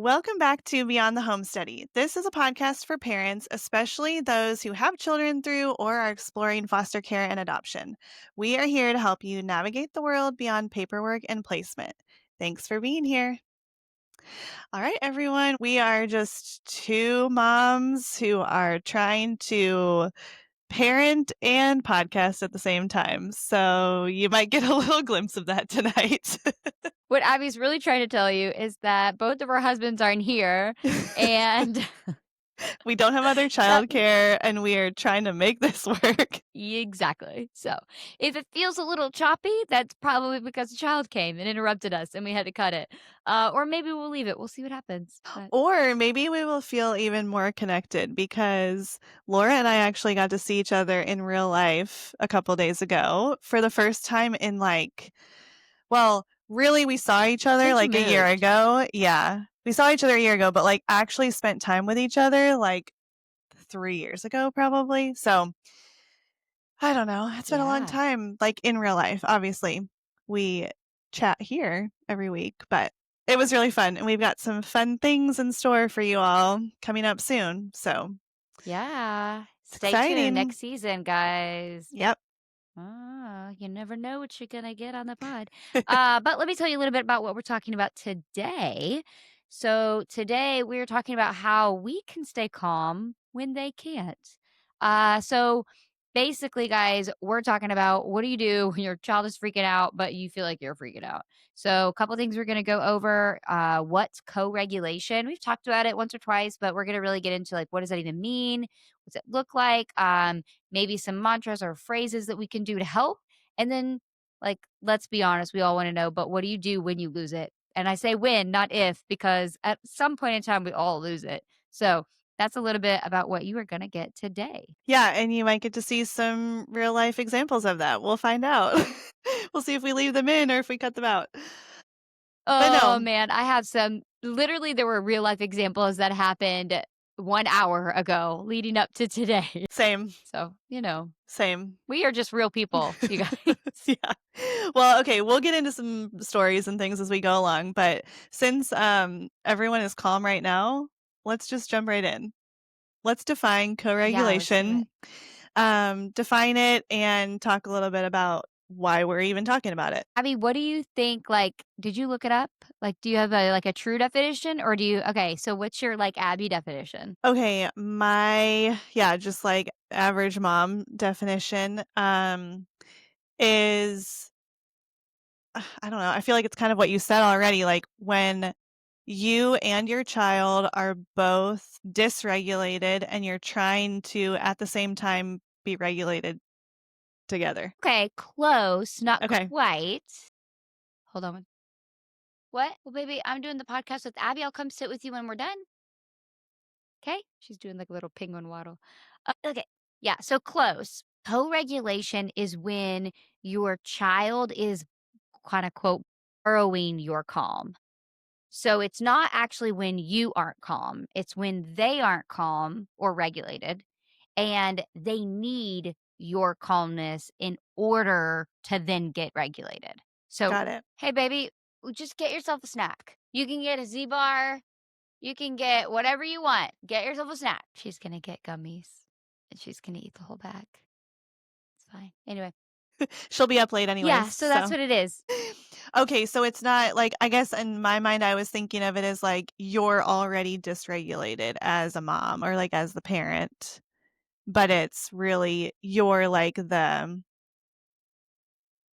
Welcome back to Beyond the Home Study. This is a podcast for parents, especially those who have children through or are exploring foster care and adoption. We are here to help you navigate the world beyond paperwork and placement. Thanks for being here. All right, everyone. We are just two moms who are trying to parent and podcast at the same time. So you might get a little glimpse of that tonight. What Abby's really trying to tell you is that both of our husbands aren't here, and We don't have other that childcare, and we are trying to make this work. exactly. So, if it feels a little choppy, that's probably because a child came and interrupted us, and we had to cut it. Or maybe we'll leave it. We'll see what happens. But Or maybe we will feel even more connected because Laura and I actually got to see each other in real life a couple days ago for the first time in really we saw each other since you like a year moved, ago. Yeah. We saw each other a year ago, but like actually spent time with each other like 3 years ago, probably. So I don't know. It's been a long yeah, time, like in real life. Obviously, we chat here every week, but it was really fun. And we've got some fun things in store for you all coming up soon. So yeah. it's Stay tuned exciting. next season, guys. Yep. You never know what you're gonna get on the pod. But let me tell you a little bit about what we're talking about today. So today we're talking about how we can stay calm when they can't. So basically, guys, we're talking about what do you do when your child is freaking out, but you feel like you're freaking out. So a couple things we're gonna go over. What's co-regulation? We've talked about it once or twice, but we're gonna really get into like what does that even mean? What's it look like? Maybe some mantras or phrases that we can do to help. And then, like, let's be honest, we all want to know, but what do you do when you lose it? And I say when, not if, because at some point in time, we all lose it. So that's a little bit about what you are going to get today. Yeah. And you might get to see some real life examples of that. We'll find out. We'll see if we leave them in or if we cut them out. But Oh, no, man. I have some, literally, there were real life examples that happened 1 hour ago leading up to today. same, So, same. we are just real people, you guys. Yeah. Well, okay, we'll get into some stories and things as we go along, but since everyone is calm right now, let's just jump right in. Let's define Yeah, let's do it. co-regulation. Define it and talk a little bit about why we're even talking about it. Abby, what do you think? Like, did you look it up? Like, do you have a true definition, or do you? Okay, so what's your like Abby definition? Okay, just like average mom definition is I don't know. I feel like it's kind of what you said already, like when you and your child are both dysregulated and you're trying to at the same time be regulated together. Okay, close, not Okay. quite. Hold on. What? Well, baby, I'm doing the podcast with Abby. I'll come sit with you when we're done. Okay? She's doing like a little penguin waddle. Okay. Yeah. So close. Co-regulation is when your child is kind of quote borrowing your calm. So it's not actually when you aren't calm, it's when they aren't calm or regulated and they need your calmness in order to then get regulated. So, Got it. hey, baby, just get yourself a snack. You can get a Z bar, you can get whatever you want. Get yourself a snack. She's going to get gummies and she's going to eat the whole bag. It's fine. Anyway, She'll be up late yeah, anyways, so that's so. what it is. Okay, so it's not like I guess in my mind I was thinking of it as like you're already dysregulated as a mom or like as the parent, but it's really you're like the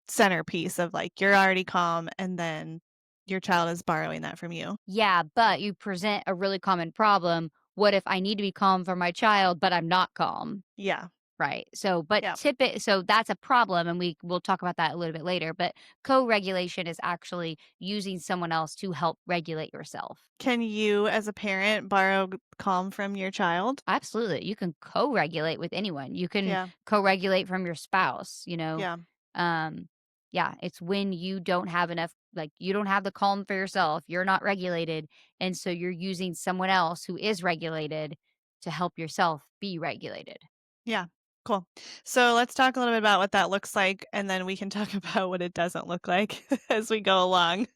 centerpiece of like you're already calm and then your child is borrowing that from you. Yeah, but you present a really common problem. What if I need to be calm for my child, but I'm not calm? Yeah. Right. So, but Yeah. so that's a problem, and we'll talk about that a little bit later. But co-regulation is actually using someone else to help regulate yourself. Can you as a parent borrow calm from your child? Absolutely, you can co-regulate with anyone. You can Yeah. co-regulate from your spouse. Yeah. Um, yeah, it's when you don't have enough, like you don't have the calm for yourself. You're not regulated, and so you're using someone else who is regulated to help yourself be regulated. Yeah. Cool. So let's talk a little bit about what that looks like and then we can talk about what it doesn't look like as we go along.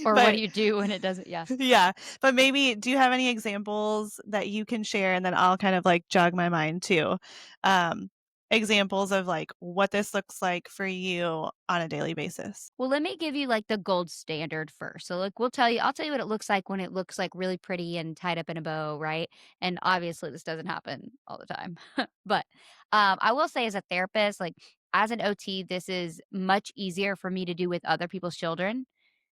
Or what do But you do when it doesn't? Yeah. yeah, but maybe do you have any examples that you can share, and then I'll kind of, like, jog my mind too. Um, Examples of, like, what this looks like for you on a daily basis. Well, let me give you like the gold standard first. So, like, I'll tell you what it looks like when it looks like really pretty and tied up in a bow, right? And obviously, this doesn't happen all the time. But I will say, as a therapist, like, as an OT, this is much easier for me to do with other people's children.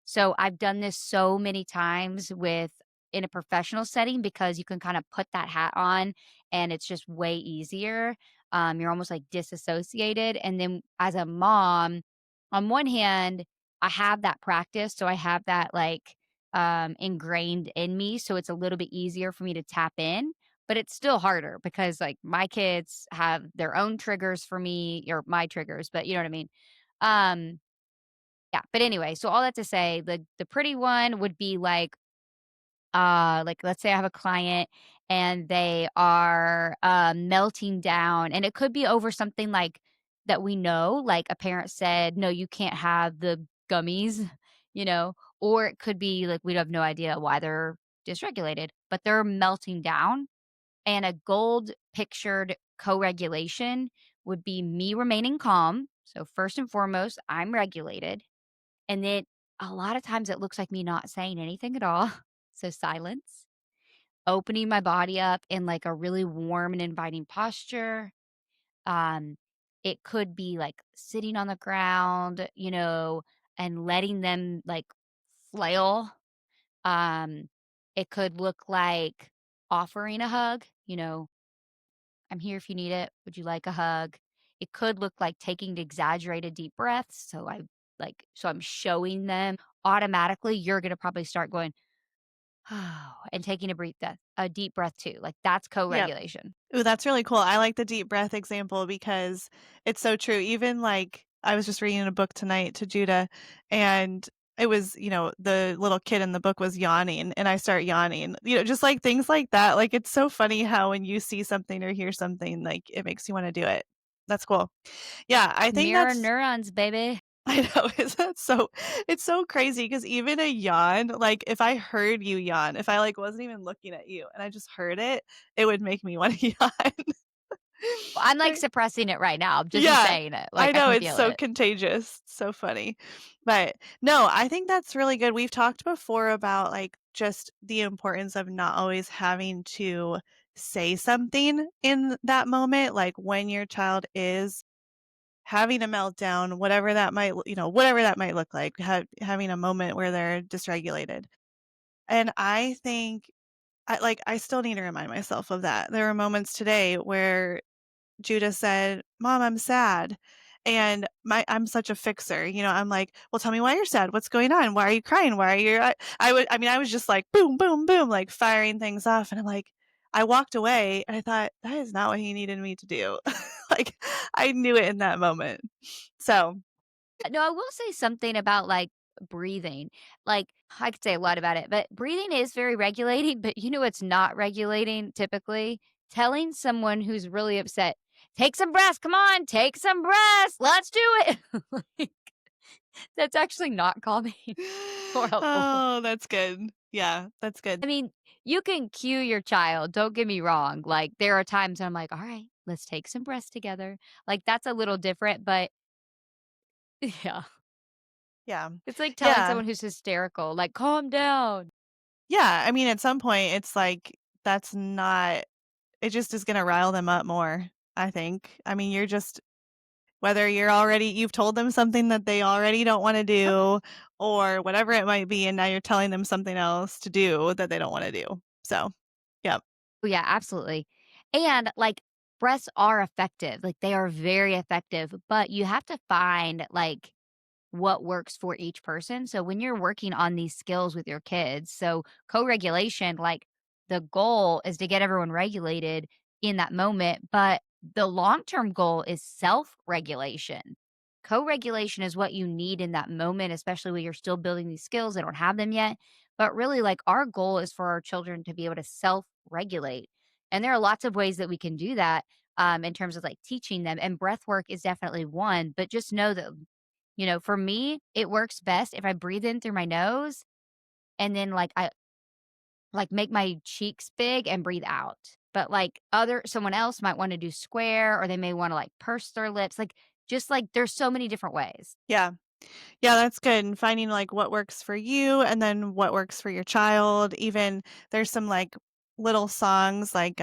So, I've done this so many times in a professional setting because you can kind of put that hat on and it's just way easier. You're almost like disassociated. And then as a mom, on one hand, I have that practice, so I have that, like, ingrained in me, so it's a little bit easier for me to tap in, but it's still harder because, like, my kids have their own triggers for me or my triggers, but you know what I mean? Um, yeah, but anyway, so all that to say, the pretty one would be like, let's say I have a client and they are, melting down, and it could be over something like that we know, like a parent said, "No, you can't have the gummies," you know, or it could be like we have no idea why they're dysregulated, but they're melting down, and a gold pictured co-regulation would be me remaining calm. So first and foremost, I'm regulated, and then a lot of times it looks like me not saying anything at all, so silence. Opening my body up in, like, a really warm and inviting posture. Um, it could be, like, sitting on the ground, and letting them, like, flail. Um, it could look like offering a hug, "I'm here if you need it. Would you like a hug?" It could look like taking exaggerated deep breaths, so I'm showing them automatically, you're gonna probably start going, "Oh," and taking a deep breath too, like, that's Yep. co-regulation. Ooh, that's really cool. I like the deep breath example because it's so true. Even, like, I was just reading a book tonight to Judah, and it was, the little kid in the book was yawning, and I start yawning. Just, like, things like that. Like, it's so funny how when you see something or hear something, like, it makes you wanna do it. That's cool. Yeah, I think Mirror that's neurons, baby. I know, is that so it's so crazy because even a yawn, like, if I heard you yawn, if I, like, wasn't even looking at you and I just heard it, it would make me wanna yawn. Well, I'm, like, I suppressing it right now, just in Yeah, saying it, like, I I know, can it's feel so it. contagious, so funny. But, no, I think that's really good. We've talked before about, like, just the importance of not always having to say something in that moment, like, when your child is having a meltdown, whatever that might look like, having a moment where they're dysregulated. And I think I still need to remind myself of that. There were moments today where Judah said, "Mom, I'm sad." And I'm such a fixer, I'm like, "Well, tell me why you're sad. What's going on? Why are you crying? Why are you?" I was just like, boom, boom, boom, like firing things off. And I'm like, I walked away and I thought, that is not what he needed me to do. Like, I knew it in that moment. So, No, I will say something about, like, breathing. Like, I could say a lot about it, but breathing is very regulating, but you know what's not regulating typically? Telling someone who's really upset, "Take some breaths, come on, take some breaths, let's do it." Like, that's actually not calming or helpful. oh, that's good. Yeah, that's good. I mean, you can cue your child, don't get me wrong, like, there are times I'm like, "Alright, let's take some breaths together." Like, that's a little different, but yeah. Yeah. It's like telling Yeah. someone who's hysterical, like, "Calm down." Yeah, I mean, at some point, it's like, that's not it just is gonna rile them up more, I think. I mean, whether you've told them something that they already don't wanna Yep. do or whatever it might be, and now you're telling them something else to do that they don't wanna do. So, yep. Oh, yeah, absolutely. And, like, breaths are effective, like, they are very effective, but you have to find, like, what works for each person. So when you're working on these skills with your kids, so co-regulation, like the goal is to get everyone regulated in that moment, but the long-term goal is self-regulation. Co-regulation is what you need in that moment, especially when you're still building these skills. They don't have them yet. But really, like our goal is for our children to be able to self-regulate. And there are lots of ways that we can do that in terms of like teaching them. And breath work is definitely one. But just know that for me, it works best if I breathe in through my nose and then, like, I make my cheeks big and breathe out. But, like, other someone else might wanna do square, or they may wanna, like, purse their lips, like, just, like, there's so many different ways. Yeah. Yeah, that's good, and finding, like, what works for you and then what works for your child. Even there's some, like, little songs like,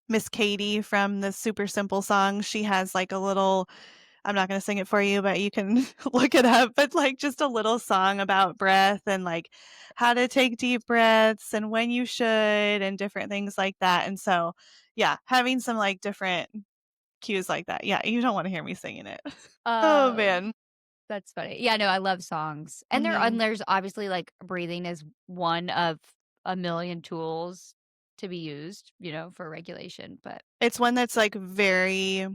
Miss Katie from the Super Simple Song, she has, like, a little I'm not gonna sing it for you, but you can look it up, but, like, just a little song about breath and, like, how to take deep breaths and when you should and different things like that, and so, yeah, having some, like, different cues like that. Yeah, you don't wanna hear me singing it. Oh, Oh, man. that's funny. Yeah, no, I love songs. And Mhm. there's obviously, like, breathing is one of a million tools to be used, for regulation, but It's one that's, like, very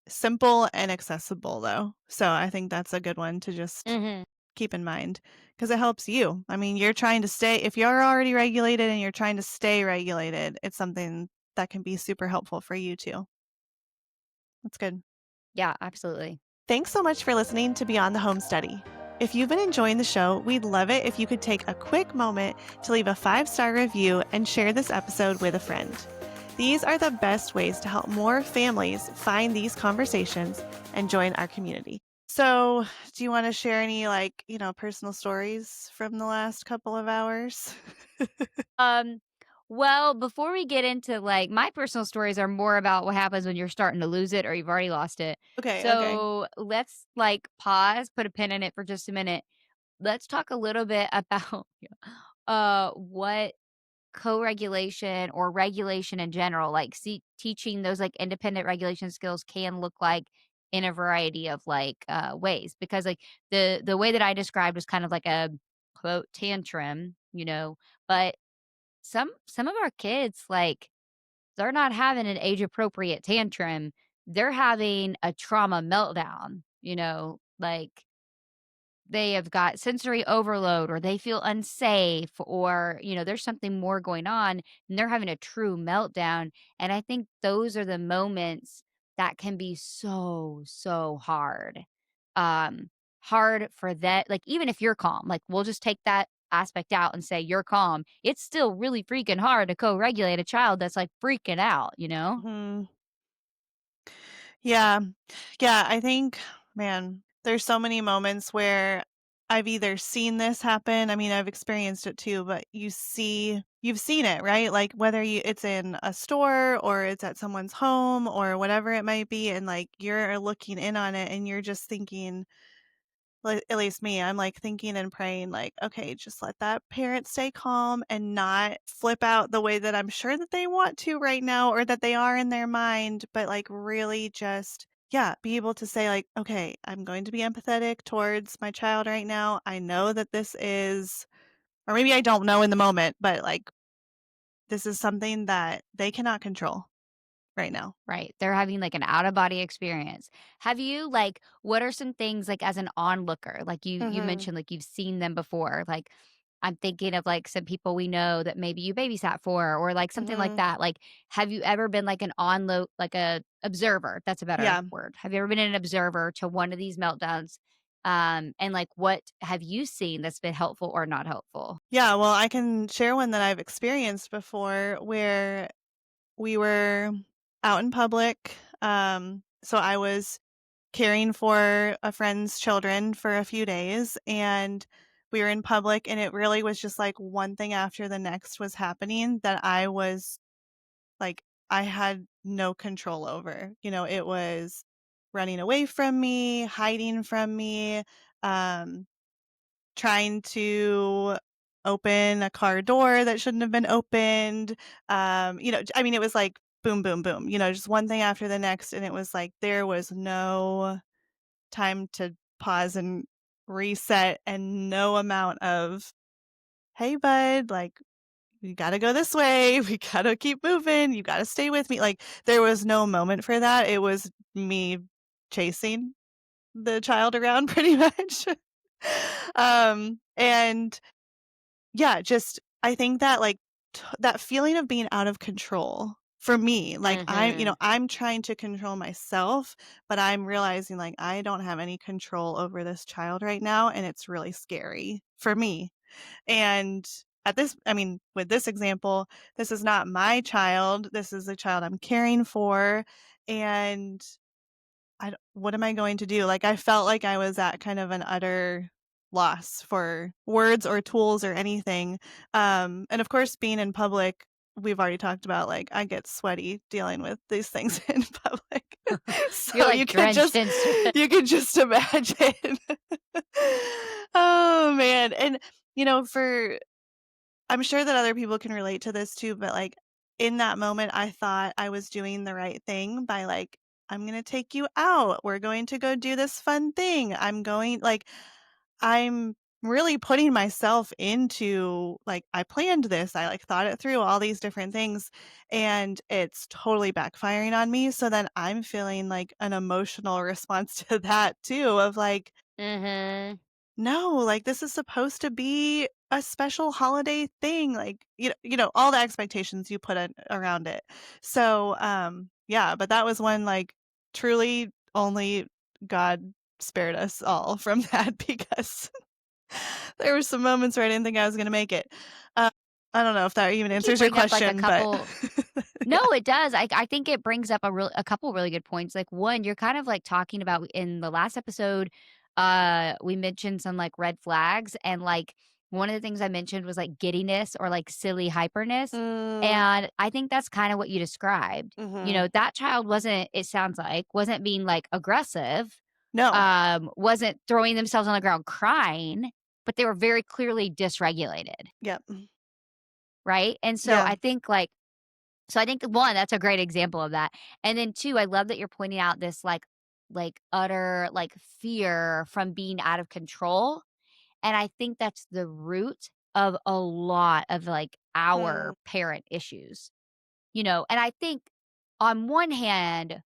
simple and accessible, though, so I think that's a good one to just Mhm. keep in mind because it helps you. I mean, you're trying to stay if you're already regulated and you're trying to stay regulated, it's something that can be super helpful for you too. That's good. Yeah, absolutely. Thanks so much for listening to Beyond the Home Study. If you've been enjoying the show, we'd love it if you could take a quick moment to leave a 5-star review and share this episode with a friend. These are the best ways to help more families find these conversations and join our community. So, do you want to share any personal stories from the last couple of hours? Um, well, before we get into, like, my personal stories are more about what happens when you're starting to lose it or you've already lost it. Okay, okay. So, let's, like, pause, put a pin in it for just a minute. Let's talk a little bit about, what co-regulation or regulation in general, like, teaching those, like, independent regulation skills can look like in a variety of, like, ways. Because, like, the way that I described was kind of like a, quote, "tantrum," but some of our kids, like, they're not having an age appropriate tantrum. They're having a trauma meltdown, like, they have got sensory overload, or they feel unsafe, or, there's something more going on, and they're having a true meltdown. And I think those are the moments that can be so, so hard. Um, Hard for that. Like, even if you're calm, like, we'll just take that aspect out and say you're calm. It's still really freaking hard to co-regulate a child that's, like, freaking out? Mhm. Yeah. Yeah, I think, man, there's so many moments where I've either seen this happen, I mean, I've experienced it too, but you've seen it, right? Like whether it's in a store or it's at someone's home or whatever it might be, and like you're looking in on it and you're just thinking, like, at least me, I'm, like, thinking and praying, like, "Okay, just let that parent stay calm and not flip out the way that I'm sure that they want to right now or that they are in their mind," but, like, really just yeah, be able to say, like, "Okay, I'm going to be empathetic towards my child right now. I know that this is" or maybe I don't know in the moment, but, like, this is something that they cannot control right now. Right. They're having, like, an out of body experience. Have you, like, what are some things, like, as an onlooker, like, you Mhm. mentioned, like, you've seen them before, like, I'm thinking of, like, some people we know that maybe you babysat for, or, like, something like Mhm. that. Like, have you ever been, like, an onlo like, a observer? That's a better Yeah. word. Have you ever been an observer to one of these meltdowns? And, like, what have you seen that's been helpful or not helpful? Yeah, well, I can share one that I've experienced before where we were out in public, so I was caring for a friend's children for a few days, and we were in public, and it really was just, like, one thing after the next was happening that I was like, I had no control over, it was running away from me, hiding from me, um trying to open a car door that shouldn't have been opened. I mean, it was like boom, boom, boom, just one thing after the next. And it was like there was no time to pause and reset and no amount of, hey, bud, like, we got to go this way. We got to keep moving. You got to stay with me. Like, there was no moment for that. It was me chasing the child around pretty much. And yeah, just I think that, like, that feeling of being out of control for me, like, Mhm. I'm trying to control myself, but I'm realizing, like, I don't have any control over this child right now, and it's really scary for me. And with this example, this is not my child. This is a child I'm caring for. And what am I going to do? Like, I felt like I was at kind of an utter loss for words or tools or anything. And of course, being in public, we've already talked about, like, I get sweaty dealing with these things in public. You're So like drenched in sweat. you could just imagine. Oh man. And for I'm sure that other people can relate to this too, but, like, in that moment, I thought I was doing the right thing by, like, "I'm gonna take you out. We're going to go do this fun thing. I'm really putting myself into, like, I planned this. I, like, thought it through, all these different things, and it's totally backfiring on me, so then I'm feeling, like, an emotional response to that too of, like, Mhm. no, like, this is supposed to be a special holiday thing, like, all the expectations you put in around it. So, yeah, but that was when, like, truly only God spared us all from that because there were some moments where I didn't think I was gonna make it. Uh, I don't know if that even You answers your bring up like a question, but couple. No, yeah. it does. I think it brings up a couple really good points. Like one, you're kind of like talking about in the last episode, we mentioned some like red flags and like one of the things I mentioned was like giddiness or like silly hyperness. Mm, And I think that's kind of what you described. You mhm. know, that child wasn't, it sounds like, wasn't being like aggressive, No. wasn't throwing themselves on the ground crying, but they were very clearly dysregulated. Yep. Right. And so Yeah. I think like so I think 1, that's a great example of that. And then 2, I love that you're pointing out this like utter like fear from being out of control. And I think that's the root of a lot of like Mm, our parent issues. You know, and I think on one hand,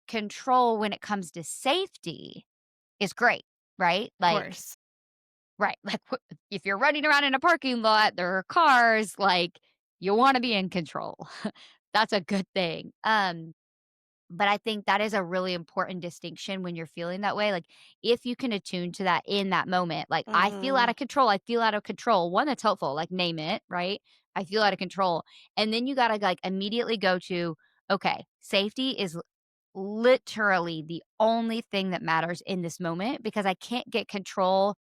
control when it comes to safety is great, right? of course. Right, like, if you're running around in a parking lot, there are cars, like, you wanna be in control. That's a good thing. But I think that is a really important distinction when you're feeling that way, like, if you can attune to that in that moment, like, Mhm. I feel out of control." One, that's helpful, like, name it, right? "I feel out of control." And then you gotta, like, immediately go to, "Okay, safety is literally the only thing that matters in this moment because I can't get control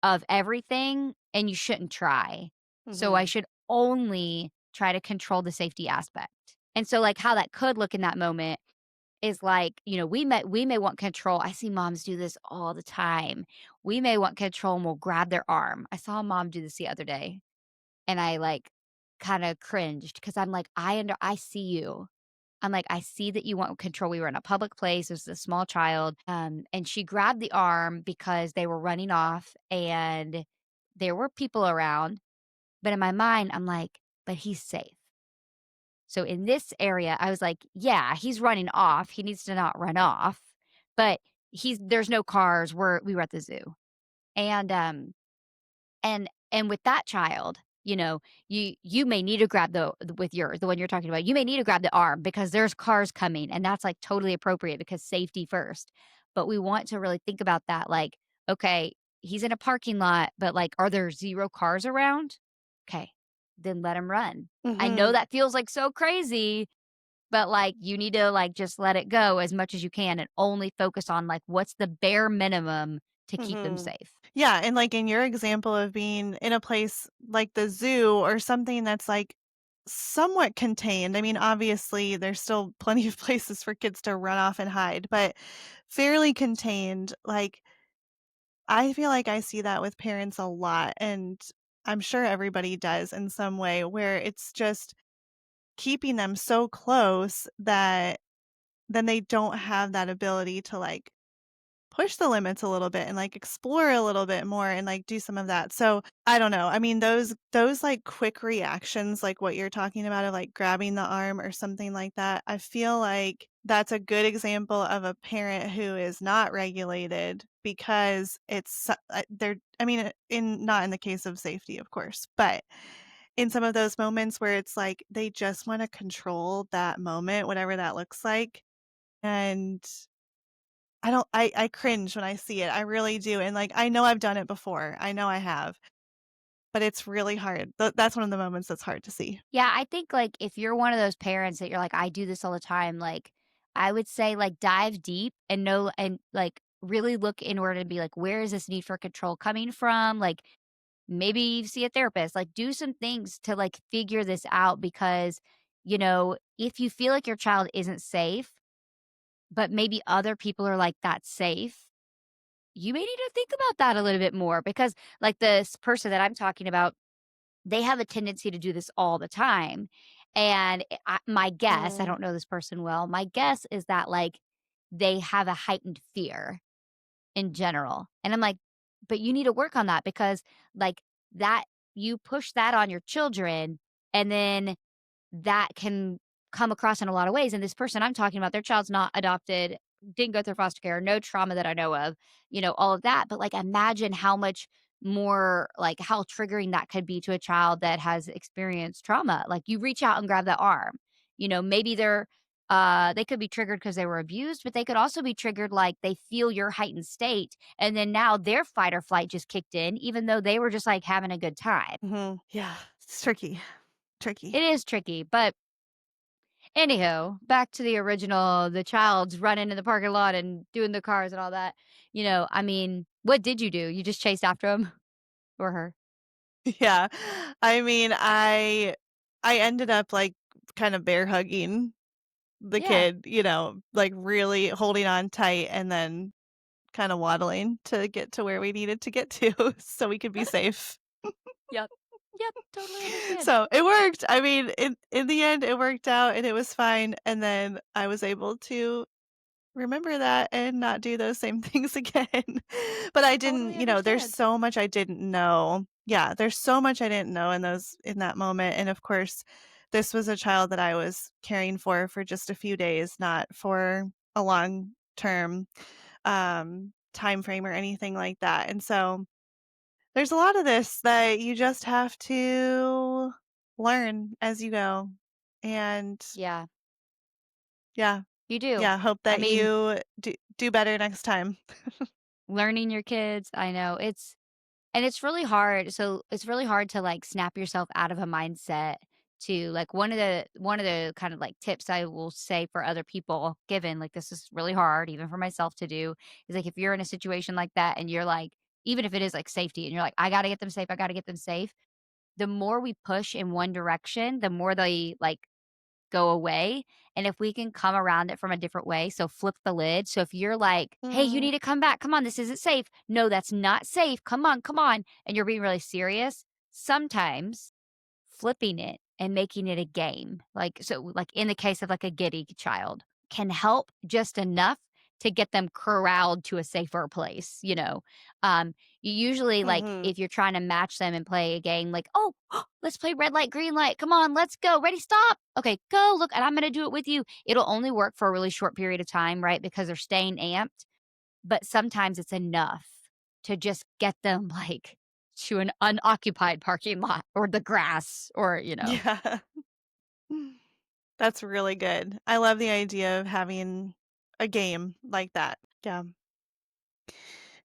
of everything, and you shouldn't try. So I Mhm. should only try to control the safety aspect. And so, like, how that could look in that moment is like, you know, we may want control. I see moms do this all the time. We may want control and we'll grab their arm. I saw a mom do this the other day, and I, like, kinda cringed because 'cause I'm like, I see you." I'm like, "I see that you want control." We were in a public place, it was a small child, and she grabbed the arm because they were running off and there were people around, but in my mind, I'm like, "But he's safe." So in this area, I was like, "Yeah, he's running off, he needs to not run off, but there's no cars, we were at the zoo." And, and with that child, you know, you may need to grab the one you're talking about, you may need to grab the arm because there's cars coming, and that's, like, totally appropriate because safety first. But we want to really think about that, like, okay, he's in a parking lot, but, like, are there 0 cars around? Okay, then let him run. I know Mhm. that feels, like, so crazy, but, like, you need to, like, just let it go as much as you can and only focus on, like, what's the bare minimum to keep them Mhm. safe. Yeah, and, like, in your example of being in a place like the zoo or something that's, like, somewhat contained, I mean, obviously, there's still plenty of places for kids to run off and hide, but fairly contained, like, I feel like I see that with parents a lot, and I'm sure everybody does in some way, where it's just keeping them so close that then they don't have that ability to, like, push the limits a little bit and, like, explore a little bit more and, like, do some of that. So, I don't know. I mean, those, like, quick reactions, like what you're talking about of, like, grabbing the arm or something like that, I feel like that's a good example of a parent who is not regulated because they're I mean, in not in the case of safety, of course, but in some of those moments where it's like they just wanna control that moment, whatever that looks like, and I cringe when I see it, I really do, and, like, I know I've done it before, I know I have, but it's really hard. That's one of the moments that's hard to see. Yeah, I think, like, if you're one of those parents that you're like, "I do this all the time," like, I would say, like, dive deep and know and, like, really look inward and be like, "Where is this need for control coming from?" Like, maybe see a therapist, like, do some things to, like, figure this out because, if you feel like your child isn't safe, but maybe other people are like, "That's safe," you may need to think about that a little bit more because, like, this person that I'm talking about, they have a tendency to do this all the time, and my guess, I Mm. don't know this person well, my guess is that, like, they have a heightened fear in general, and I'm like, "But you need to work on that because, like, that you push that on your children, and then that can come across in a lot of ways, and this person I'm talking about, their child's not adopted, didn't go through foster care, no trauma that I know of, all of that, but, like, imagine how much more like, how triggering that could be to a child that has experienced trauma. Like, you reach out and grab that arm, maybe they could be triggered because they were abused, but they could also be triggered, like, they feel your heightened state, and then now their fight or flight just kicked in even though they were just, like, having a good time. Mhm. Yeah, it's tricky, tricky. It is tricky, but anyhow, back to the original, the child's running in the parking lot and doing the cars and all that. I mean, what did you do? You just chased after him or her? Yeah. I mean, I ended up, like, kind of bear hugging the Yeah. kid, like, really holding on tight and then kinda waddling to get to where we needed to get to so we could be safe. Yep. Yep. Totally understand. So, it worked. I mean, in the end, it worked out and it was fine, and then I was able to remember that and not do those same things again. But I didn't, Totally there's understand. so much I didn't know. Yeah, there's so much I didn't know in that moment, and of course, this was a child that I was caring for just a few days, not for a long-term, time frame or anything like that, and so there's a lot of this that you just have to learn as you go, and Yeah, yeah, you do. yeah, hope I that mean, you do better next time. learning your kids, I know and it's really hard. So it's really hard to like snap yourself out of a mindset to like one of the kind of like tips I will say for other people, given like this is really hard, even for myself to do, is like if you're in a situation like that and you're like, even if it is like safety and you're like, I gotta get them safe, I gotta get them safe. The more we push in one direction, the more they like go away, and if we can come around it from a different way, so flip the lid. So if you're like, "Hey, you Mhm, need to come back. Come on, this isn't safe." "No, that's not safe. Come on," and you're being really serious, sometimes flipping it and making it a game, like in the case of, like, a giddy child, can help just enough to get them corralled to a safer place, you know? You usually, like, mhm, if you're trying to match them and play a game, like, "Oh, let's play red light, green light. Come on, let's go. Ready, stop. Okay, go. Look, and I'm gonna do it with you." It'll only work for a really short period of time, right? Because they're staying amped, but sometimes it's enough to just get them, like, to an unoccupied parking lot or the grass or. yeah. That's really good. I love the idea of having a game like that. Yeah.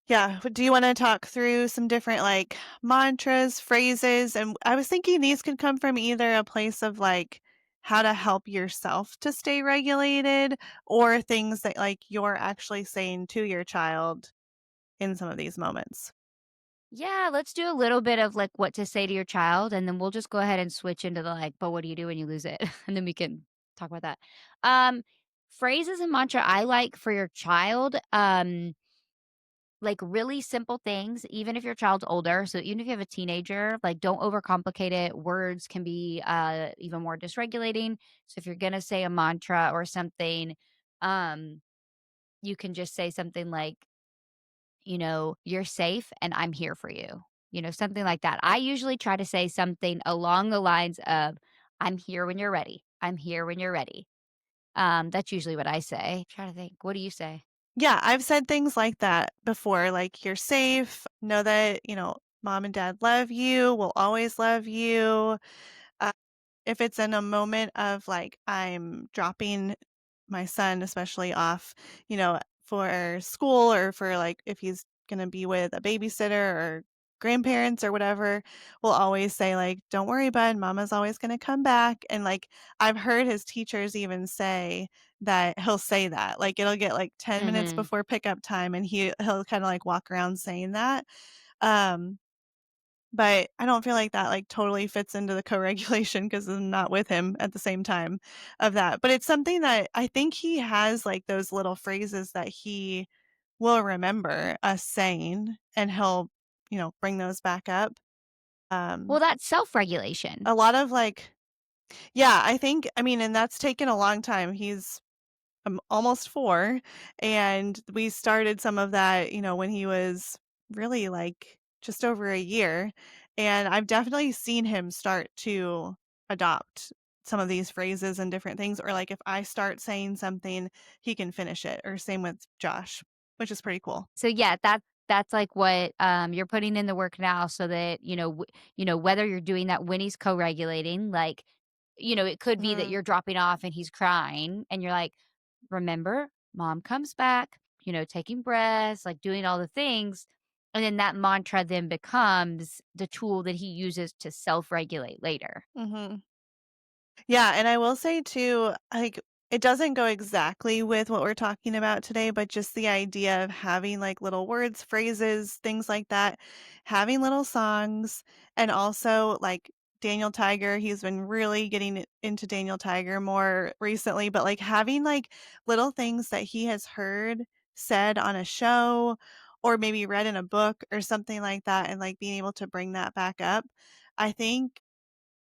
Yeah, do you wanna talk through some different, like, mantras, phrases? And I was thinking these could come from either a place of, like, how to help yourself to stay regulated or things that, like, you're actually saying to your child in some of these moments. Yeah, let's do a little bit of, like, what to say to your child, and then we'll just go ahead and switch into the, like, "But what do you do when you lose it?" And then we can talk about that. Um, Phrases and mantra I like for your child, like, really simple things, even if your child's older. So even if you have a teenager, like, don't overcomplicate it. Words can be, even more dysregulating. So if you're gonna say a mantra or something, um, you can just say something like, "You're safe and I'm here for you." Something like that. I usually try to say something along the lines of, "I'm here when you're ready. I'm here when you're ready." That's usually what I say. Trying to think. What do you say? Yeah, I've said things like that before, like, "You're safe, know that, mom and dad love you, will always love you." Uh, if it's in a moment of, like, I'm dropping my son especially off, for school or for, like, if he's gonna be with a babysitter grandparents or whatever will always say, like, "Don't worry, bud, mama's always gonna come back," and, like, I've heard his teachers even say that he'll say that, like, it'll get, like, 10 minutes Mhm. before pickup time, and he'll kinda, like, walk around saying that, um, but I don't feel like that, like, totally fits into the co-regulation because 'cause I'm not with him at the same time of that, but it's something that I think he has, like, those little phrases that he will remember us saying, and he'll, bring those back up. Well, Um, that's self-regulation. a lot of, like yeah, I mean, and that's taken a long time. He's, almost 4, and we started some of that, when he was really, like, just over a year, and I've definitely seen him start to adopt some of these phrases and different things, or, like, if I start saying something, he can finish it, or same with Josh, which is pretty cool. So, yeah, that's, like, what, you're putting in the work now so that, whether you're doing that when he's co-regulating, like, it could be that Mhm, you're dropping off and he's crying, and you're like, "Remember, mom comes back," taking breaths, like, doing all the things, and then that mantra then becomes the tool that he uses to self-regulate later. mhm. Yeah, and I will say too, like, it doesn't go exactly with what we're talking about today, but just the idea of having like little words, phrases, things like that, having little songs, and also like Daniel Tiger, he's been really getting into Daniel Tiger more recently, but like having like little things that he has heard said on a show or maybe read in a book or something like that, and like being able to bring that back up. I think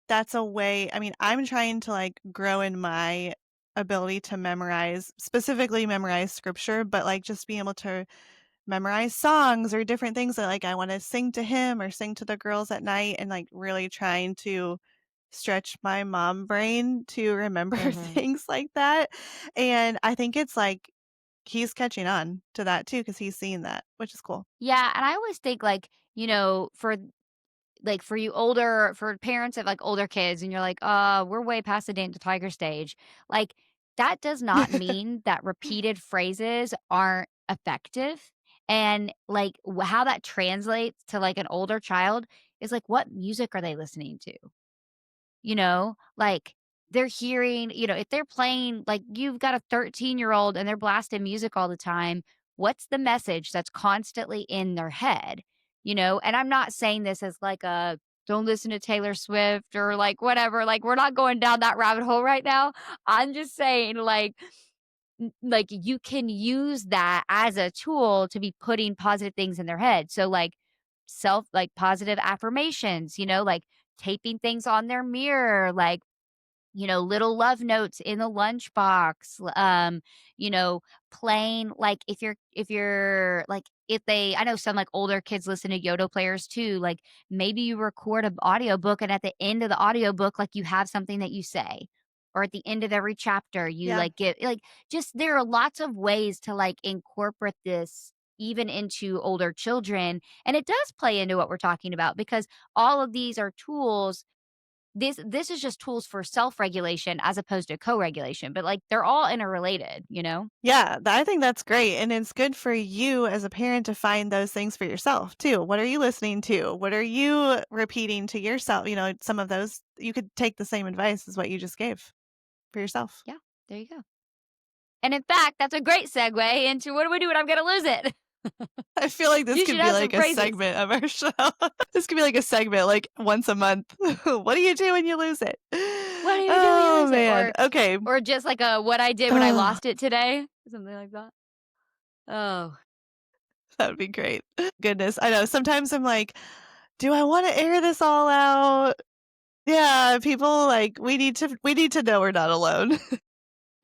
that's a way I mean, I'm trying to, like, grow in my ability to memorize specifically memorize scripture, but, like, just being able to memorize songs or different things that, like, I wanna sing to him or sing to the girls at night and, like, really trying to stretch my mom brain to remember Mhm. things like that, and I think it's, like, he's catching on to that too because he's seeing that, which is cool. Yeah, and I always think, like, for you older for parents of, like, older kids and you're like, we're way past the Date Tiger stage." Like, that does not mean that repeated phrases aren't effective, and, like, how that translates to, like, an older child is, like, what music are they listening to? Like, they're hearing if they're playing like, you've got a 13-year-old and they're blasting music all the time, what's the message that's constantly in their head? And I'm not saying this as like a, "Don't listen to Taylor Swift," or, like, whatever, like, we're not going down that rabbit hole right now. I'm just saying, like, you can use that as a tool to be putting positive things in their head. So, like, positive affirmations, like taping things on their mirror, like, little love notes in the lunchbox, you know, playing like if you're like if they I know some like older kids listen to Yodo players too. Like maybe you record an audiobook and at the end of the audiobook, like you have something that you say. Or at the end of every chapter, you Yeah. like get like just there are lots of ways to like incorporate this even into older children. And it does play into what we're talking about because all of these are tools this is just tools for self-regulation as opposed to co-regulation, but, like, they're all interrelated, you know? Yeah, I think that's great, and it's good for you as a parent to find those things for yourself too. What are you listening to? What are you repeating to yourself? Some of those you could take the same advice as what you just gave for yourself. Yeah, there you go. And in fact, that's a great segue into what do we do when I'm gonna lose it? I feel like this You could should be have some like a phrases. segment of our show. This could be like a segment, like once a month. What do you do when you lose it? What do you do when you Oh lose it? man. Okay. Or just like a what I did when I Oh, lost it today, something like that. Oh. that would be great. Goodness, I know. Sometimes I'm like, do I want to air this all out? Yeah, people like we need to know we're not alone.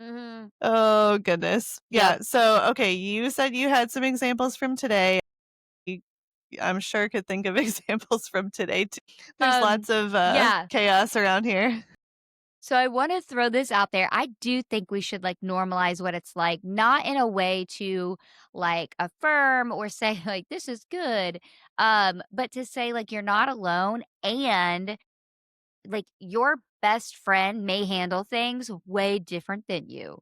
Mhm. Oh, goodness. Yep. Yeah, so, okay, you said you had some examples from today. Y I'm sure could think of examples from today too. There's Um, lots of, yeah. chaos around here. So I want to throw this out there. I do think we should like normalize what it's like, not in a way to like affirm or say like this is good, but to say like you're not alone and like your best friend may handle things way different than you.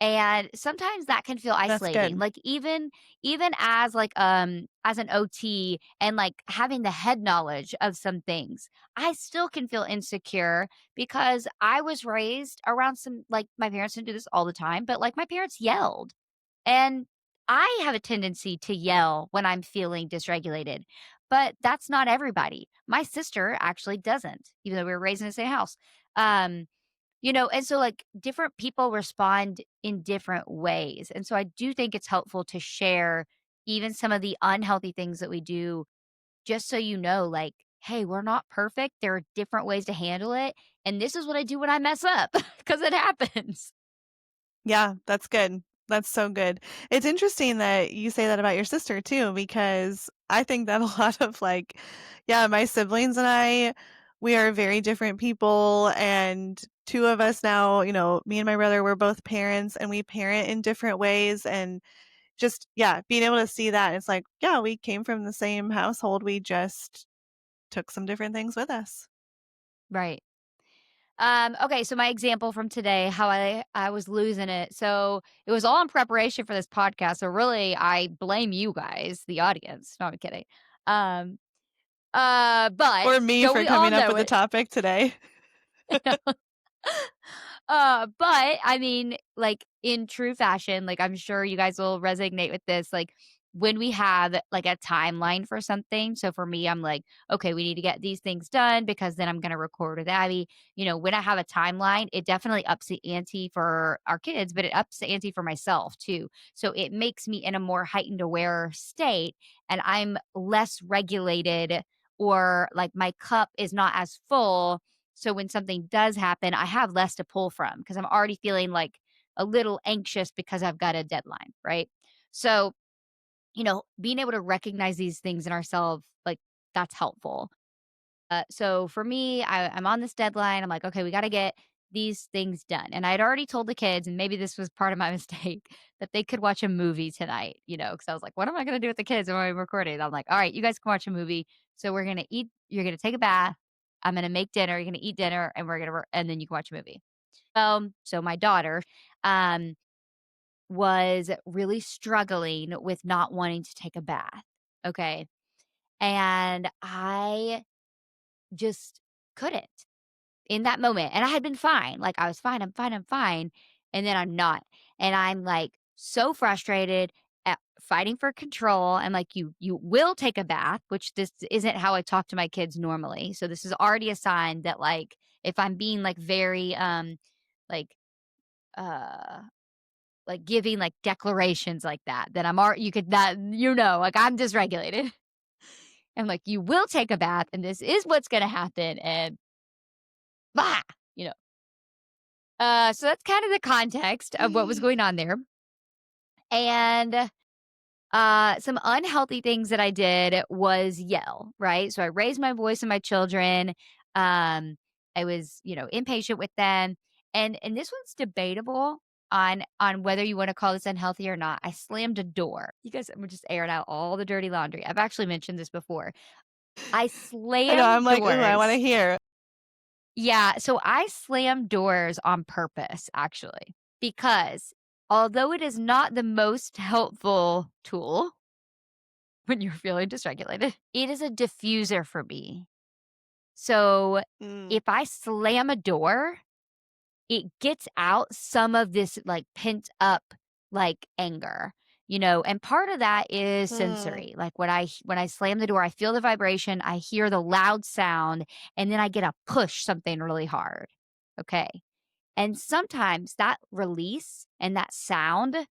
And sometimes that can feel That's isolating. good. Like even as like as an OT and like having the head knowledge of some things, I still can feel insecure because I was raised around some like my parents didn't do this all the time, but like my parents yelled. And I have a tendency to yell when I'm feeling dysregulated. But that's not everybody. My sister actually doesn't, even though we were raised in the same house. Um and so, like, different people respond in different ways, and so I do think it's helpful to share even some of the unhealthy things that we do just so you know, like, "Hey, we're not perfect, there are different ways to handle it, and this is what I do when I mess up because it happens." Yeah, that's good. That's so good. It's interesting that you say that about your sister too, because I think that a lot of like, yeah, my siblings and I, we are very different people. And two of us now, me and my brother, we're both parents and we parent in different ways. And just, yeah, being able to see that, it's like, yeah, we came from the same household. We just took some different things with us. Right. Okay, so my example from today, how I was losing it. So, it was all in preparation for this podcast, so really, I blame you guys, the audience. No, I'm kidding. Um, but Or me don't for we all coming up know with the it? topic today. But I mean, like in true fashion, like I'm sure you guys will resonate with this. Like when we have like a timeline for something. So for me, I'm like, okay, we need to get these things done because then I'm going to record with Abby. When I have a timeline, it definitely ups the ante for our kids, but it ups the ante for myself too. So it makes me in a more heightened aware state and I'm less regulated or like my cup is not as full so when something does happen, I have less to pull from because I'm already feeling like a little anxious because I've got a deadline, right? So, being able to recognize these things in ourselves, like that's helpful. So for me, I'm on this deadline. I'm like, okay, we got to get these things done. And I'd already told the kids, and maybe this was part of my mistake, that they could watch a movie tonight, because I was like, what am I going to do with the kids when I'm recording? I'm like, all right, you guys can watch a movie. So we're going to eat, you're going to take a bath. I'm going to make dinner. You're going to eat dinner and and then you can watch a movie. So my daughter, um, was really struggling with not wanting to take a bath. Okay. And I just couldn't in that moment, and I had been fine, like, I was fine, I'm fine, I'm fine, and then I'm not, and I'm, like, so frustrated at fighting for control. I'm like, "You will take a bath," which this isn't how I talk to my kids normally, so this is already a sign that, like, if I'm being, like, very, like, uh, like, giving, like, declarations like that, then I'm alr you could that like, I'm dysregulated. I'm like, "You will take a bath, and this is what's gonna happen," and bah, you know? So that's kind of the context of what was going on there. And some unhealthy things that I did was yell, right? So I raised my voice at my children. Um, I was, impatient with them. And this one's debatable on whether you want to call this unhealthy or not. I slammed a door. You guys, I'm just airing out all the dirty laundry. I've actually mentioned this before. I I know, I'm slammed like, "Ooh, I wanna doors. hear." Yeah, so I slam doors on purpose, actually, because although it is not the most helpful tool when you're feeling dysregulated, it is a diffuser for me. So Mm, if I slam a door, it gets out some of this like pent up like anger. And part of that is hmm, sensory. Like when I slam the door, I feel the vibration, I hear the loud sound, and then I get a push something really hard. Okay. And sometimes that release and that sound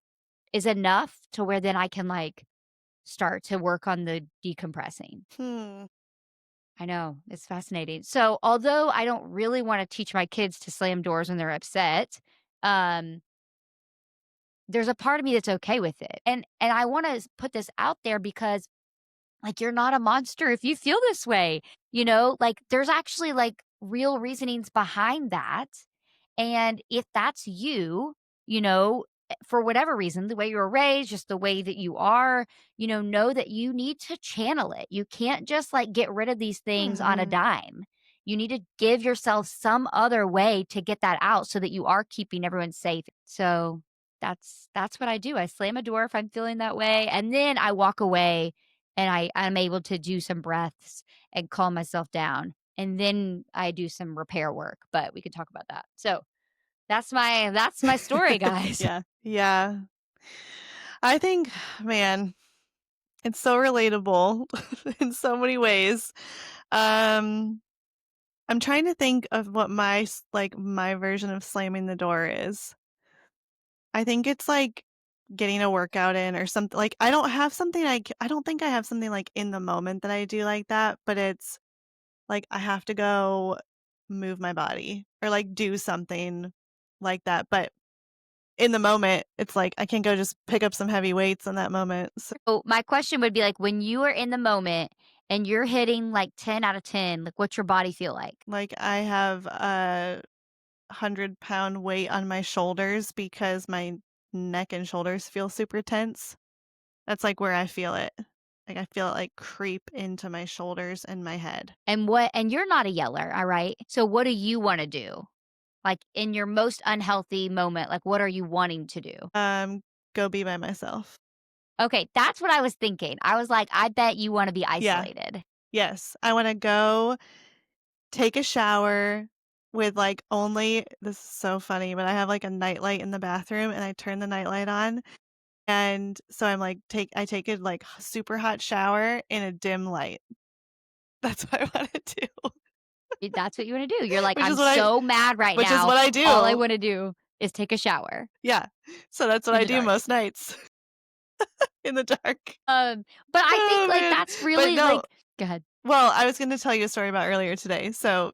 is enough to where then I can like start to work on the decompressing. hmm, I know, it's fascinating. So, although I don't really want to teach my kids to slam doors when they're upset, um, there's a part of me that's okay with it. And I want to put this out there because like, you're not a monster if you feel this way, Like, there's actually, like, real reasonings behind that, and if that's you, for whatever reason, the way you were raised, just the way that you are, know that you need to channel it. You can't just, like, get rid of these things on a mhm. dime. You need to give yourself some other way to get that out so that you are keeping everyone safe. So That's what I do. I slam a door if I'm feeling that way, and then I walk away, and I'm able to do some breaths and calm myself down, and then I do some repair work, but we can talk about that. So, that's my story, guys. Yeah. Yeah. I think, man, it's so relatable in so many ways. Um, I'm trying to think of what my version of slamming the door is. I think it's like getting a workout in or something. Like I don't think I have something like in the moment that I do like that, but it's like I have to go move my body or like do something like that. But in the moment, it's like I can go just pick up some heavy weights in that moment. So, So, my question would be, like, when you are in the moment and you're hitting, like, 10 out of 10, like, what's your body feel like? like I have a 100-pound weight on my shoulders because my neck and shoulders feel super tense. That's like where I feel it. Like I feel it like creep into my shoulders and my head. And you're not a yeller, alright? So, what do you wanna do? Like, in your most unhealthy moment, like, what are you wanting to do? Um, go be by myself. Okay, that's what I was thinking. I was like, I bet you wanna be Yeah. isolated. Yes. I wanna go take a shower with, like, only this is so funny, but I have, like, a nightlight in the bathroom, and I turn the nightlight on, and so I'm, like, I take a, like, super hot shower in a dim light. That's what I wanna do, That's what you wanna do. You're like, which "I'm is what I so mad right which is now. what I All I do. wanna do is take a shower Yeah. So that's what in I the do dark." most nights in the dark. But I think, Oh, like, man. that's But really, no, like go ahead. well, I was gonna tell you a story about earlier today, so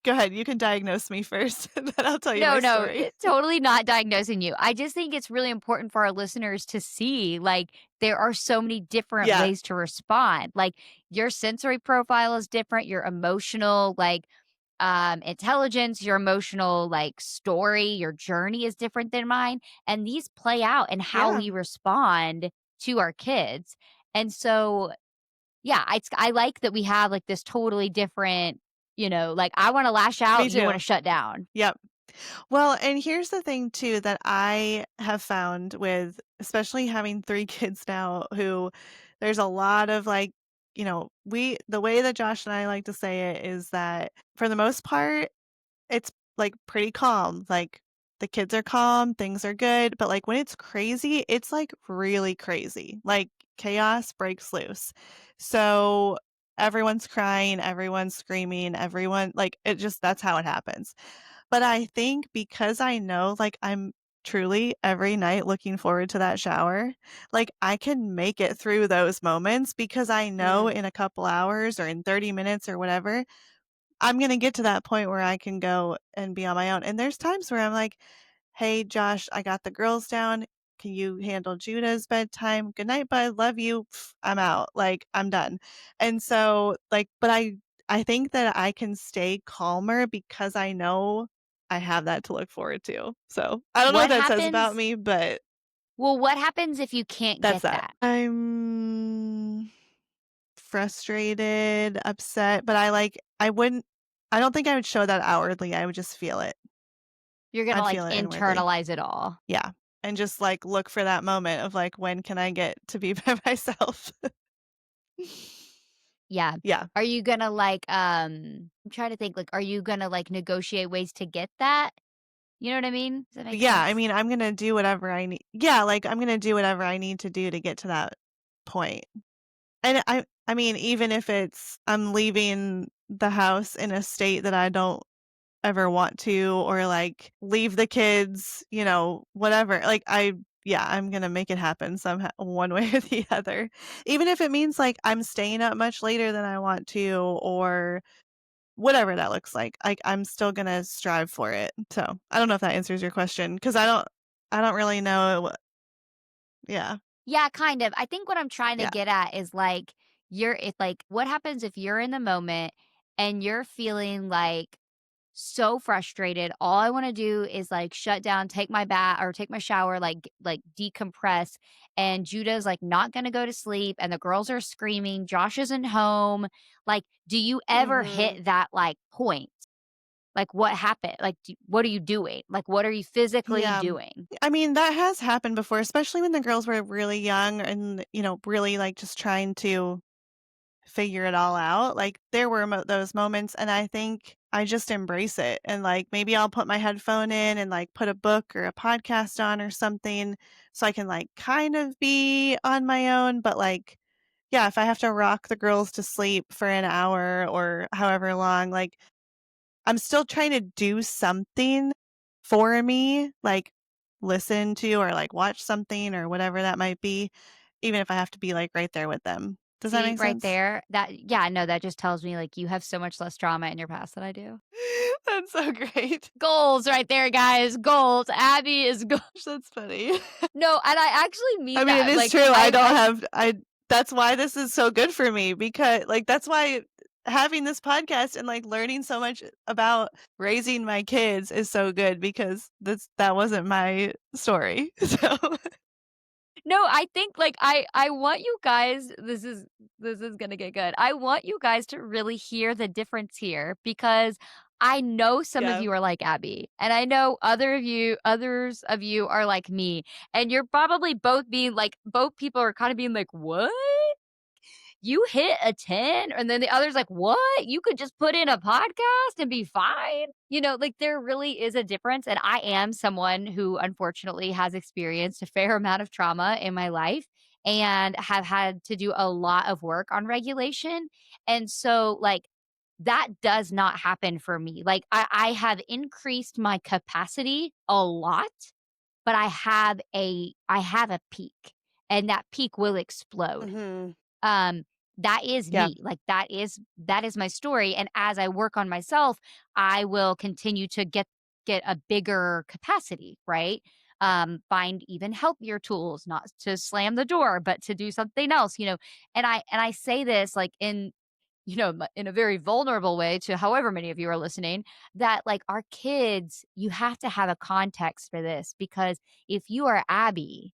go ahead, you can diagnose me first, and then I'll tell you my No, no, story. totally not diagnosing you. I just think it's really important for our listeners to see, like, there are so many different Yeah, ways to respond. Like, your sensory profile is different, your emotional, like, intelligence, your emotional, like, story, your journey is different than mine, and these play out in how yeah, we respond to our kids. And so, yeah, I like that we have, like, this totally different, like, I wanna lash me out, you wanna too. shut down. Yep. Well, and here's the thing too that I have found with especially having 3 kids now who there's a lot of, like, the way that Josh and I like to say it is that for the most part it's, like, pretty calm, like, the kids are calm, things are good, but, like, when it's crazy, it's, like, really crazy, like, chaos breaks loose. So, everyone's crying, everyone's screaming, everyone like, it just that's how it happens. But I think because I know, like, I'm truly every night looking forward to that shower, like, I can make it through those moments because I know Mm. in a couple hours or in 30 minutes or whatever, I'm gonna get to that point where I can go and be on my own, and there's times where I'm like, "Hey, Josh, I got the girls down. Can you handle Judah's bedtime? Good night, bud. Love you. I'm out. Like, I'm done." And so, like, but I think that I can stay calmer because I know I have that to look forward to. So, I don't know what What that says about happens me, but well, what happens if you can't that's get that. that? I'm frustrated, upset, but I don't think I would show that outwardly, I would just feel it. You're gonna, I'd like, feel it inwardly. internalize it all. Yeah, and just, like, look for that moment of, like, when can I get to be by myself? Yeah. Yeah. Are you gonna, like, I'm trying to think, like, are you gonna, like, negotiate ways to get that? You know what I mean? Does that make Yeah, I sense? mean, I'm gonna do whatever I need yeah, like, I'm gonna do whatever I need to do to get to that point. And I mean, even if it's I'm leaving the house in a state that I don't ever want to or, like, leave the kids, whatever. Like, yeah, I'm gonna make it happen somehow one way or the other. Even if it means, like, I'm staying up much later than I want to or whatever that looks like, I'm still gonna strive for it. So, I don't know if that answers your question because I don't really know yeah, Yeah, kind of. I think what I'm trying to yeah. get at is, like, what happens if you're in the moment and you're feeling, like, so frustrated. All I wanna do is, like, shut down, take my bath or take my shower, like, decompress, and Judah's, like, not gonna go to sleep, and the girls are screaming, Josh isn't home. Like, do you ever Mhm. hit that, like, point? Like, what happened? Like, what are you doing? Like, what are you physically Yeah. doing? I mean, that has happened before, especially when the girls were really young and, really, like, just trying to figure it all out. Like, there were those moments, and I think I just embrace it, and, like, maybe I'll put my headphone in and, like, put a book or a podcast on or something so I can, like, kind of be on my own, but, like, yeah, if I have to rock the girls to sleep for an hour or however long, like, I'm still trying to do something for me, like, listen to or, like, watch something or whatever that might be, even if I have to be, like, right there with them. Does that See, make right sense? there, yeah, no, that just tells me, like, you have so much less trauma in your past than I do. That's so great. Goals right there, guys, goals. Abby is goals. That's funny. No, and I actually I mean mean, it that, is like, true, I don't I have I that's why this is so good for me because like, that's why having this podcast and, like, learning so much about raising my kids is so good because that wasn't my story, so no, I think, like, I want you guys this is gonna get good. I want you guys to really hear the difference here because I know some of yeah. you are like Abby, and I know others of you are like me, and you're probably both being like both people are kinda being like, "What?" You hit a 10 and then the other's like, "What? You could just put in a podcast and be fine?" Like, there really is a difference, and I am someone who unfortunately has experienced a fair amount of trauma in my life and have had to do a lot of work on regulation, and so, like, that does not happen for me. Like, I have increased my capacity a lot, but I have a peak, and that peak will explode. Mhm. Um, that is Yeah. me. Like, that is my story, and as I work on myself, I will continue to get a bigger capacity, right? Find even healthier tools, not to slam the door, but to do something else. And I say this, like, in a very vulnerable way to however many of you are listening, that, like, our kids, you have to have a context for this because if you are Abby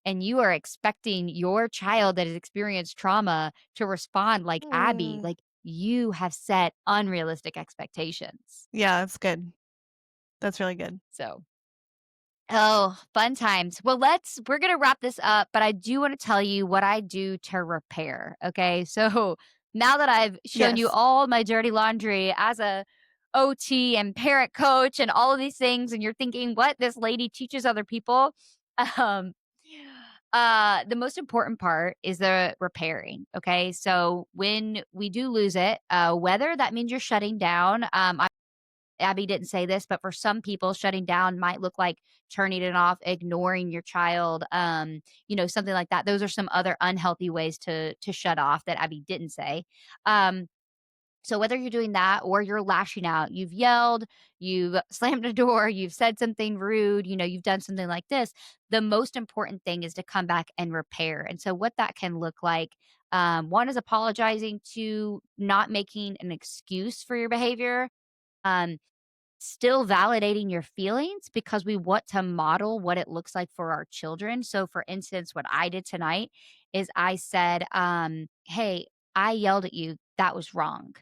and you are expecting your child that has experienced trauma to respond like Abby, Mm. like, you have set unrealistic expectations. Yeah, that's good. That's really good. So, oh, fun times. Well, we're going to wrap this up, but I do want to tell you what I do to repair. Okay. So now that I've shown you Yes. all my dirty laundry as a OT and parent coach and all of these things, and you're thinking, what this lady teaches other people. Um, the most important part is the repairing. Okay. So when we do lose it, whether that means you're shutting down, Abby didn't say this, but for some people, shutting down might look like turning it off, ignoring your child, something like that. Those are some other unhealthy ways to shut off that Abby didn't say. Um, so whether you're doing that or you're lashing out, you've yelled, you've slammed a door, you've said something rude, you've done something like this. The most important thing is to come back and repair. And so what that can look like, one is apologizing to not making an excuse for your behavior. Um, Still validating your feelings because we want to model what it looks like for our children. So, for instance, what I did tonight is I said, "Hey, I yelled at you. That was wrong."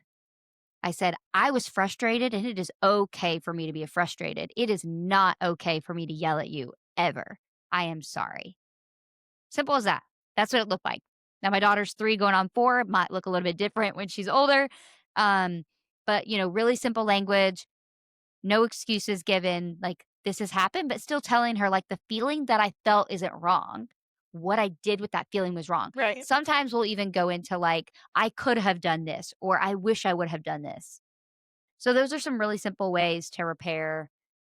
I said, "I was frustrated, and it is okay for me to be frustrated. It is not okay for me to yell at you ever. I am sorry." Simple as that. That's what it looked like. Now, my daughter's 3 going on 4. It might look a little bit different when she's older. Um, but, really simple language, no excuses given, like, this has happened, but still telling her, like, the feeling that I felt isn't wrong. What I did with that feeling was wrong. Right. Sometimes we'll even go into, like, I could have done this, or I wish I would have done this. So those are some really simple ways to repair.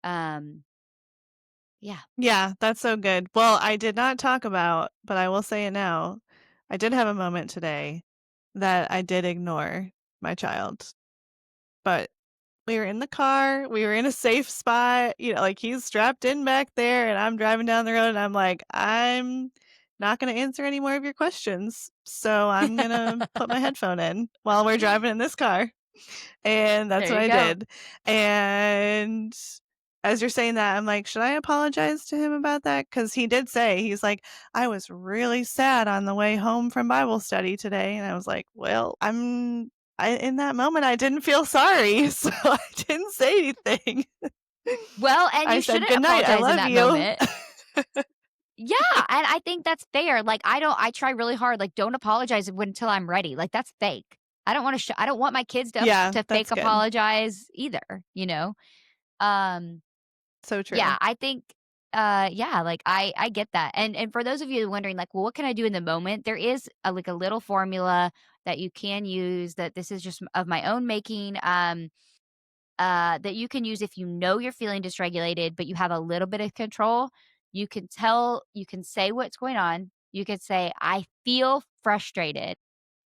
Um, yeah. Yeah, that's so good. Well, I did not talk about, but I will say it now. I did have a moment today that I did ignore my child, but we were in the car, we were in a safe spot, like he's strapped in back there and I'm driving down the road and I'm like, I'm not going to answer any more of your questions. So I'm going to put my headphone in while we're driving in this car. And that's There what you I go. did. And as you're saying that, I'm like, should I apologize to him about that? Because he did say, he's like, I was really sad on the way home from Bible study today. And I was like, well, I'm in that moment, I didn't feel sorry, so I didn't say anything. Well, and I you said, shouldn't "Good night, I apologize in love that you." moment. Yeah, and I think that's fair. Like, I try really hard, like, don't apologize until I'm ready. Like, that's fake. I don't want my kids Yeah, to fake that's good. apologize either, you know? Um, So yeah, true. I think, yeah, like, I get that. And for those of you wondering, like, well, what can I do in the moment? There is like a little formula that you can use that this is just of my own making. That you can use if you know you're feeling dysregulated, but you have a little bit of control. You can say what's going on. You could say, I feel frustrated.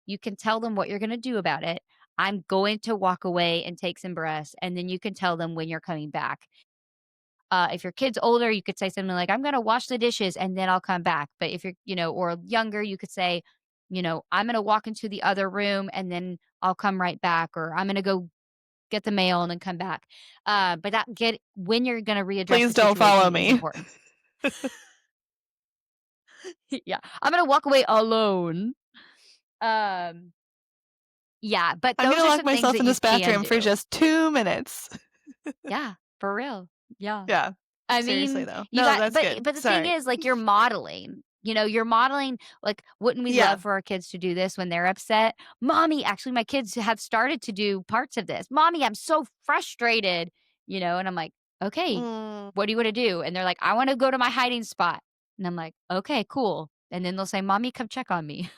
You can tell them what you're going to do about it. I'm going to walk away and take some breaths. And then you can tell them when you're coming back. If your kid's older, you could say something like, I'm going to wash the dishes and then I'll come back. But if you're, or younger, you could say, I'm going to walk into the other room and then I'll come right back. Or I'm going to go get the mail and then come back. But that get when you're gonna readdress Please the don't follow situation is me. important. Yeah. I'm gonna walk away alone. Um, yeah, but I'm those gonna are lock some things myself that in you this can bathroom for do. just 2 minutes. Yeah, for real. Yeah. Yeah. I Seriously, mean, though. you No, got that's good. but the thing Sorry. is, like, you're modeling. You're modeling, like, wouldn't we Yeah. love for our kids to do this when they're upset? "Mommy," actually, my kids have started to do parts of this. "Mommy, I'm so frustrated," and I'm like, "Okay, Mm. what do you wanna do?" And they're like, "I wanna go to my hiding spot." And I'm like, "Okay, cool." And then they'll say, "Mommy, come check on me."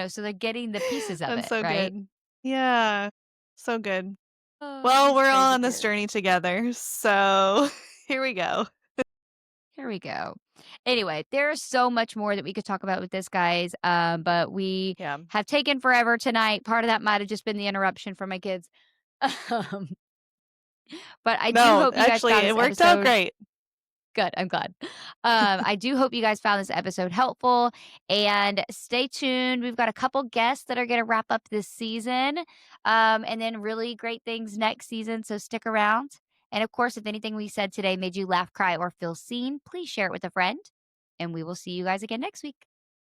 So they're getting the pieces of That's it, so right? good. Yeah. So good. Oh, Well, it's we're all crazy on this here. journey together, so here we go. Here we go. Anyway, there's so much more that we could talk about with this, guys. But we Yeah. have taken forever tonight. Part of that might have just been the interruption from my kids. Um, but I do No, hope you guys actually, found it this worked out episode great. good. I'm glad. I do hope you guys found this episode helpful. And stay tuned. We've got a couple guests that are going to wrap up this season, and then really great things next season. So stick around. And of course, if anything we said today made you laugh, cry, or feel seen, please share it with a friend. And we will see you guys again next week.